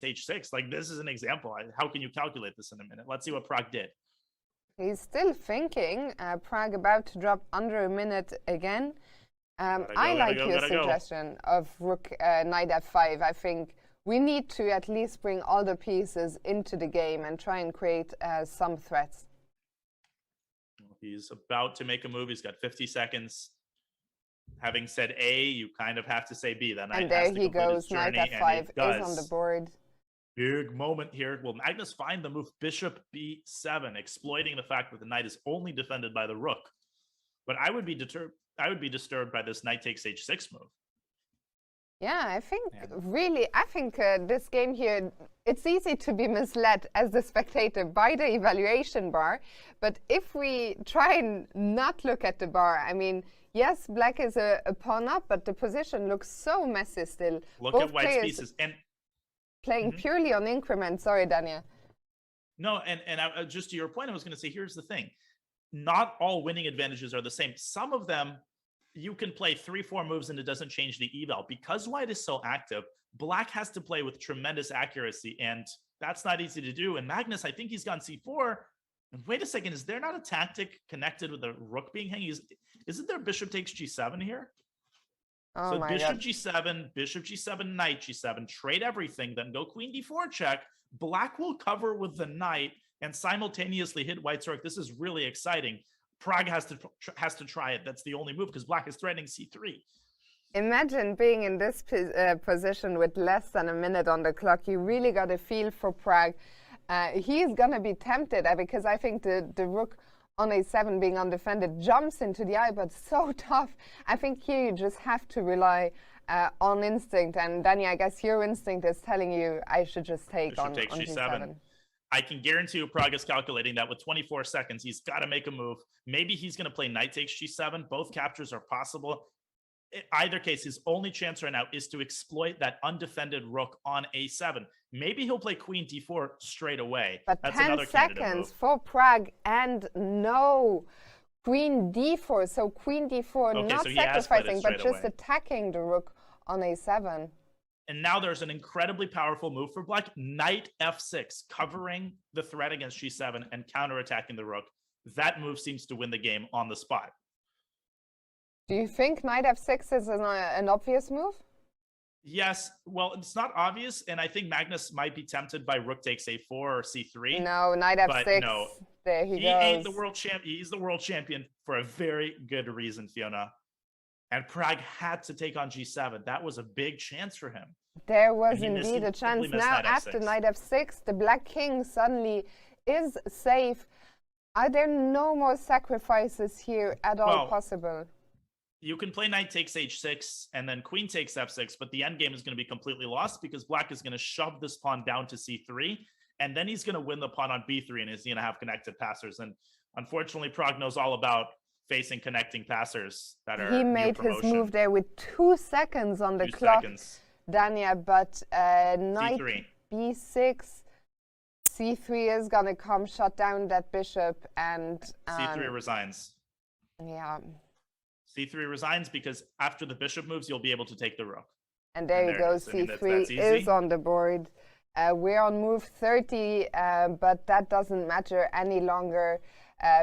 h6. Like, this is an example. How can you calculate this in a minute? Let's see what Pragg did. He's still thinking. Pragg about to drop under a minute again. I like your suggestion of rook knight f5. I think we need to at least bring all the pieces into the game and try and create some threats. He's about to make a move. He's got 50 seconds. Having said A, you kind of have to say B. Then and there he goes. Knight f5 is on the board. Big moment here. Will Magnus find the move bishop b7, exploiting the fact that the knight is only defended by the rook? But I would be disturbed by this knight takes h6 move. Yeah, I think this game here, it's easy to be misled as the spectator by the evaluation bar. But if we try and not look at the bar, I mean, yes, black is a pawn up, but the position looks so messy still. Look at white's pieces. And playing purely on increment. Sorry, Dania. No, and just to your point, I was going to say, here's the thing. Not all winning advantages are the same. Some of them, you can play 3-4 moves and it doesn't change the eval. Because white is so active, black has to play with tremendous accuracy, and that's not easy to do. And Magnus, I think he's gone c4. And wait a second, is there not a tactic connected with the rook being hanging? Isn't there bishop takes g7 here? Oh, so my bishop God. bishop g7, knight g7, trade everything, then go queen d4 check. Black will cover with the knight and simultaneously hit white's rook. This is really exciting. Pragg has to try it. That's the only move because black is threatening c3. Imagine being in this position with less than a minute on the clock. You really got a feel for Pragg. He's going to be tempted because I think the rook on a7 being undefended jumps into the eye, but so tough. I think here you just have to rely on instinct. And Danny, I guess your instinct is telling you I should just take on g7. I can guarantee you Pragg is calculating that with 24 seconds. He's got to make a move. Maybe he's going to play knight takes g7. Both captures are possible. In either case, his only chance right now is to exploit that undefended rook on a7. Maybe he'll play queen d4 straight away. But that's 10 seconds for Pragg and no queen d4. So queen d4, not sacrificing, but just attacking the rook on a7. And now there's an incredibly powerful move for black. Knight f6, covering the threat against g7 and counterattacking the rook. That move seems to win the game on the spot. Do you think knight f6 is an obvious move? Yes. Well, it's not obvious, and I think Magnus might be tempted by rook takes a4 or c3. No, knight f6. But no, there he goes. Ain't the world champ. He's the world champion for a very good reason, Fiona. And Pragg had to take on g7. That was a big chance for him. There was indeed a chance. Now, after knight f6, the black king suddenly is safe. Are there no more sacrifices here at all possible? You can play knight takes h6 and then queen takes f6, but the endgame is going to be completely lost because black is going to shove this pawn down to c3, and then he's going to win the pawn on b3, and he's going to have connected passers. And unfortunately, Pragg knows all about facing connecting passers that are He made his move there with 2 seconds on the clock, Dania, but knight c3. b6, c3 is going to come shut down that bishop, and c3 resigns. Yeah. c3 resigns because after the bishop moves, you'll be able to take the rook. And there you go, c3 is on the board. We're on move 30, but that doesn't matter any longer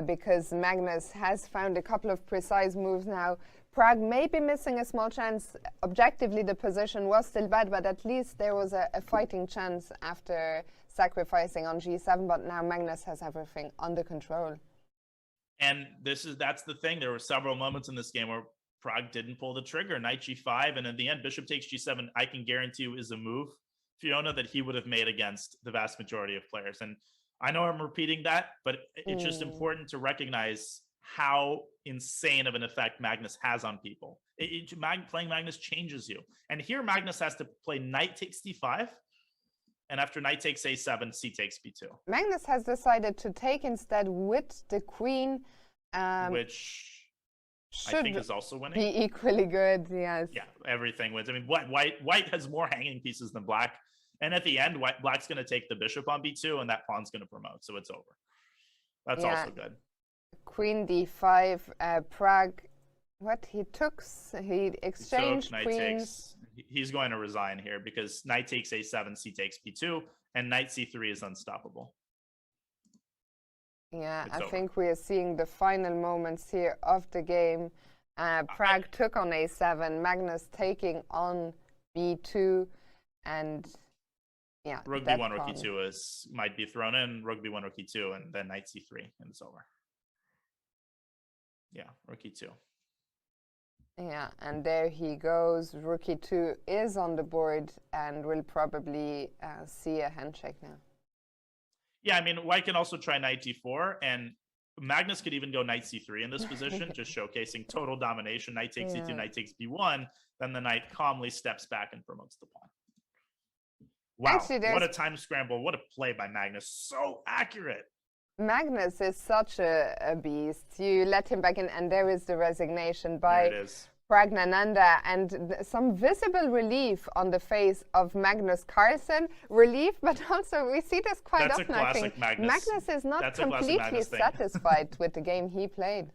because Magnus has found a couple of precise moves now. Pragg may be missing a small chance. Objectively, the position was still bad, but at least there was a fighting chance after sacrificing on g7, but now Magnus has everything under control. And that's the thing. There were several moments in this game where Pragg didn't pull the trigger. Knight g5, and in the end, bishop takes g7, I can guarantee you is a move, Fiona, that he would have made against the vast majority of players. And I know I'm repeating that, but it's just important to recognize how insane of an effect Magnus has on people. Playing Magnus changes you. And here Magnus has to play knight takes d5, and after knight takes a7, c takes b2. Magnus has decided to take instead with the queen, which I think is also winning. Be equally good, yes. Yeah, everything wins. I mean, white has more hanging pieces than black, and at the end, black's going to take the bishop on b2, and that pawn's going to promote, so it's over. That's also good. Queen d5, Pragg What he took, he exchanged queens. He's going to resign here because knight takes a7, c takes b2, and knight c3 is unstoppable. Yeah, I think we are seeing the final moments here of the game. Pragg took on a7, Magnus taking on b2, and yeah, rook b1, rook e2 might be thrown in, rook b1, rook e2, and then knight c3, and it's over. Yeah, rook e2. Yeah, and there he goes. Rook e2 is on the board, and we'll probably see a handshake now. Yeah, I mean, white can also try knight d4, and Magnus could even go knight c3 in this position, just showcasing total domination. Knight takes c2, knight takes b1, then the knight calmly steps back and promotes the pawn. Wow, actually, what a time scramble. What a play by Magnus. So accurate. Magnus is such a beast. You let him back in, and there is the resignation by Praggananandhaa, and some visible relief on the face of Magnus Carlsen. Relief, but also we see this quite often, I think. Magnus is not completely satisfied with the game he played.